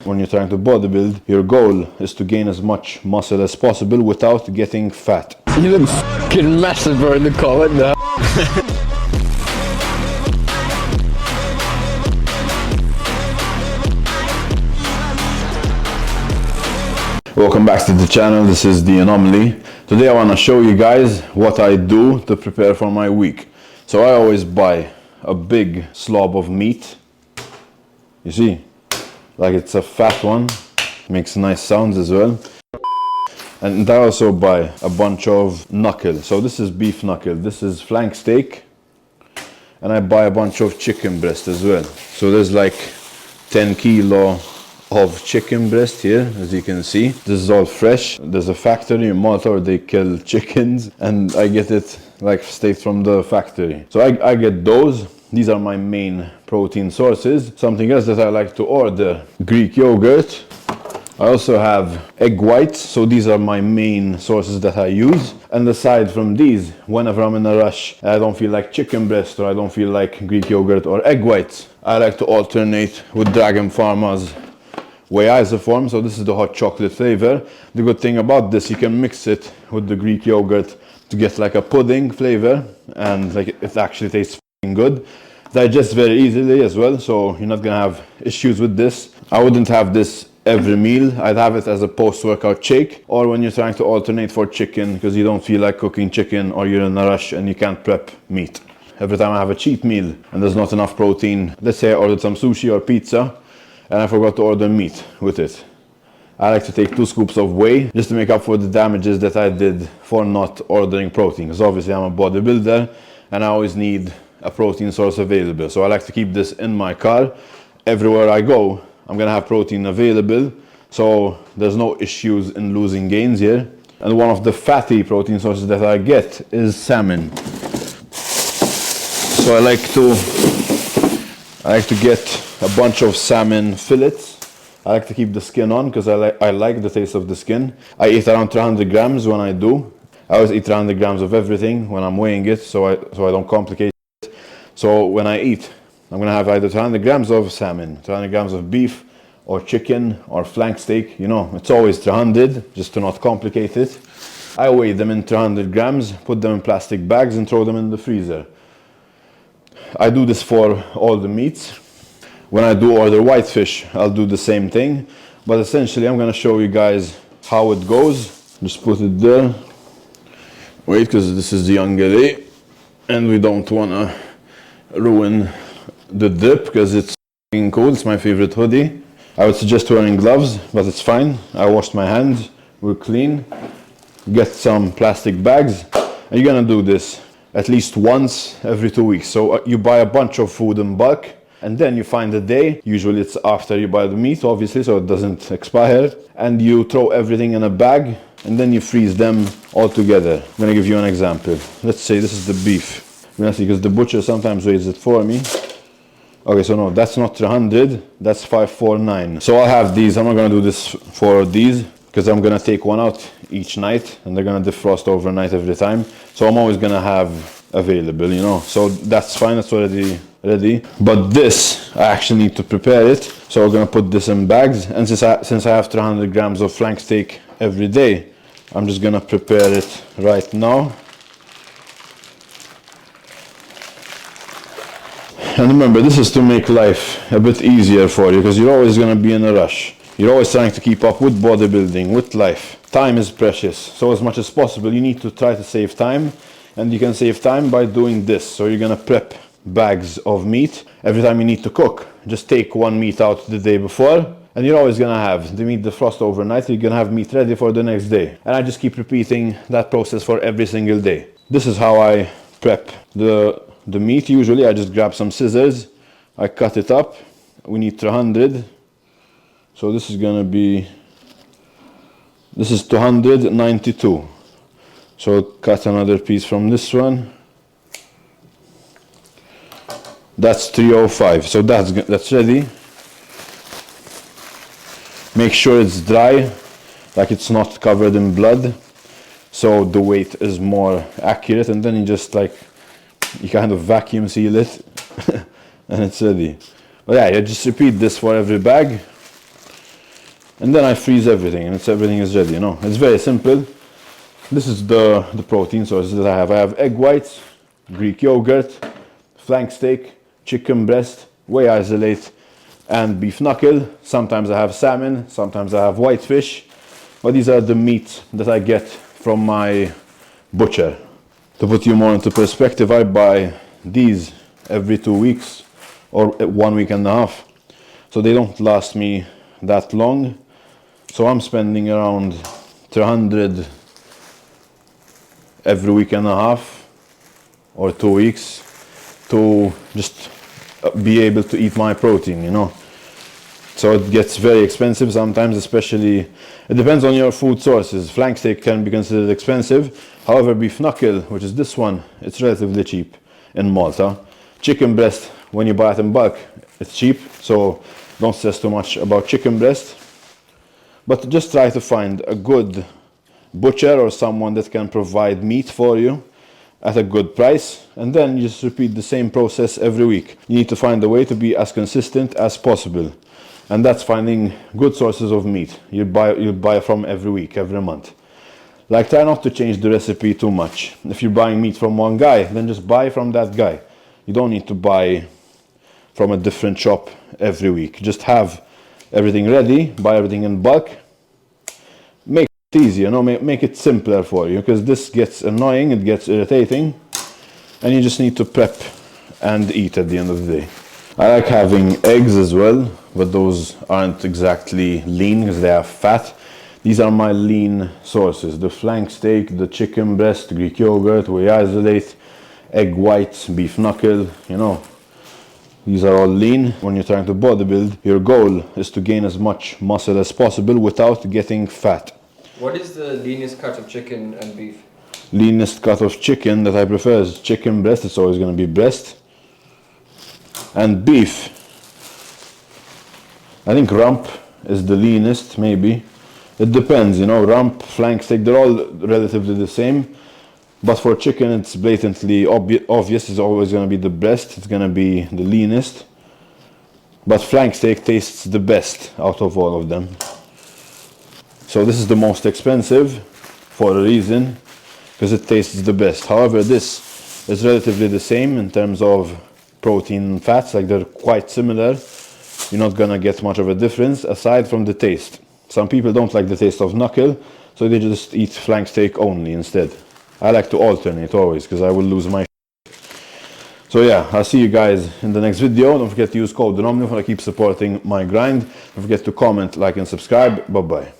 when you're trying to bodybuild, your goal is to gain as much muscle as possible without getting fat. You look fucking massive, bro, in the car. What the hell? Welcome back to the channel. This is the Anomaly. Today I want to show you guys what I do to prepare for my week. So I always buy a big slob of meat. You see, like it's a fat one, makes nice sounds as well. And I also buy a bunch of knuckle. So this is beef knuckle, this is flank steak, and I buy a bunch of chicken breast as well. So there's like 10 kilo of chicken breast here, as you can see. This is all fresh. There's a factory in Malta where they kill chickens, and I get it like straight from the factory. So I get those. These are my main protein sources. Something else that I like to order, Greek yogurt. I also have egg whites, so these are my main sources that I use. And aside from these, whenever I'm in a rush, I don't feel like chicken breast or I don't feel like Greek yogurt or egg whites, I like to alternate with Dragon Pharma's whey isoform. So this is the hot chocolate flavor. The good thing about this, you can mix it with the Greek yogurt to get like a pudding flavor, and like it actually tastes good. Digests very easily as well, so you're not gonna have issues with this. I wouldn't have this every meal. I'd have it as a post-workout shake, or when you're trying to alternate for chicken because you don't feel like cooking chicken or you're in a rush and you can't prep meat. Every time I have a cheat meal and there's not enough protein, let's say I ordered some sushi or pizza and I forgot to order meat with it, I like to take 2 scoops of whey just to make up for the damages that I did for not ordering protein. Because obviously I'm a bodybuilder and I always need a protein source available. So I like to keep this in my car. Everywhere I go, I'm gonna have protein available. So there's no issues in losing gains here. And one of the fatty protein sources that I get is salmon. So I like to get a bunch of salmon fillets. I like to keep the skin on because I like the taste of the skin. I eat around 300 grams when I do. I always eat 300 grams of everything when I'm weighing it, so I don't complicate it. So when I eat, I'm gonna have either 300 grams of salmon, 300 grams of beef, or chicken, or flank steak. You know, it's always 300, just to not complicate it. I weigh them in 300 grams, put them in plastic bags, and throw them in the freezer. I do this for all the meats. When I do order whitefish, I'll do the same thing. But essentially, I'm gonna show you guys how it goes. Just put it there. Wait, because this is the Anomaly, and we don't wanna ruin the dip because it's cool. It's my favorite hoodie. I would suggest wearing gloves, but it's fine. I washed my hands, we're clean. Get some plastic bags, and you're gonna do this at least once every 2 weeks. So you buy a bunch of food in bulk, and then you find a day, usually it's after you buy the meat obviously, so it doesn't expire, and you throw everything in a bag, and then you freeze them all together. I'm gonna give you an example. Let's say this is the beef. I'm gonna see, because the butcher sometimes weighs it for me. Okay, so no, that's not 300, that's 549. So I'll have these. I'm not gonna do this for these because I'm gonna take one out each night and they're gonna defrost overnight every time. So I'm always gonna have available, you know. So that's fine, that's already ready. But this, I actually need to prepare it. So we're gonna put this in bags. And since I have 300 grams of flank steak every day, I'm just gonna prepare it right now. And remember, this is to make life a bit easier for you because you're always gonna be in a rush. You're always trying to keep up with bodybuilding, with life. Time is precious. So as much as possible, you need to try to save time. And you can save time by doing this. So you're gonna prep bags of meat. Every time you need to cook, just take one meat out the day before, and you're always gonna have the meat defrost overnight, so you're gonna have meat ready for the next day. And I just keep repeating that process for every single day. This is how I prep the meat. Usually I just grab some scissors, I cut it up. We need 300. So this is gonna be, this is 292. So cut another piece from this one. That's 305. So that's ready. Make sure it's dry, like it's not covered in blood, so the weight is more accurate, and then you just you kind of vacuum seal it and it's ready. But yeah, you just repeat this for every bag. and then I freeze everything, and everything is ready, you know. It's very simple. This is the protein sources that I have. I have egg whites, Greek yogurt, flank steak, chicken breast, whey isolate, and beef knuckle. Sometimes I have salmon, sometimes I have white fish, but these are the meats that I get from my butcher. To put you more into perspective, I buy these every 2 weeks or 1 week and a half, so they don't last me that long. So I'm spending around 300 every week and a half or 2 weeks to just be able to eat my protein, you know. So it gets very expensive sometimes, especially, it depends on your food sources. Flank steak can be considered expensive. However, beef knuckle, which is this one, it's relatively cheap in Malta. Chicken breast, when you buy it in bulk, it's cheap, so don't stress too much about chicken breast. But just try to find a good butcher or someone that can provide meat for you at a good price, and then you just repeat the same process every week. You need to find a way to be as consistent as possible, and that's finding good sources of meat you buy from every week, every month. Like, try not to change the recipe too much. If you're buying meat from one guy, then just buy from that guy. You don't need to buy from a different shop every week. Just have everything ready, buy everything in bulk. Make it easy, you know, make it simpler for you, because this gets annoying, it gets irritating, and you just need to prep and eat at the end of the day. I like having eggs as well, but those aren't exactly lean because they have fat. These are my lean sources: the flank steak, the chicken breast, Greek yogurt, whey isolate, egg whites, beef knuckle, you know. These are all lean. When you're trying to bodybuild, your goal is to gain as much muscle as possible without getting fat. What is the leanest cut of chicken and beef? Leanest cut of chicken that I prefer is chicken breast. It's always going to be breast. And beef, I think rump is the leanest, maybe. It depends, you know, rump, flank steak, they're all relatively the same. But for chicken, it's blatantly obvious. It's always going to be the breast. It's going to be the leanest. But flank steak tastes the best out of all of them. So this is the most expensive for a reason, because it tastes the best. However, this is relatively the same in terms of protein and fats. Like, they're quite similar. You're not going to get much of a difference aside from the taste. Some people don't like the taste of knuckle, so they just eat flank steak only instead. I like to alternate always, because I will lose my So yeah, I'll see you guys in the next video. Don't forget to use code Anomaly to keep supporting my grind. Don't forget to comment, like, and subscribe. Bye bye.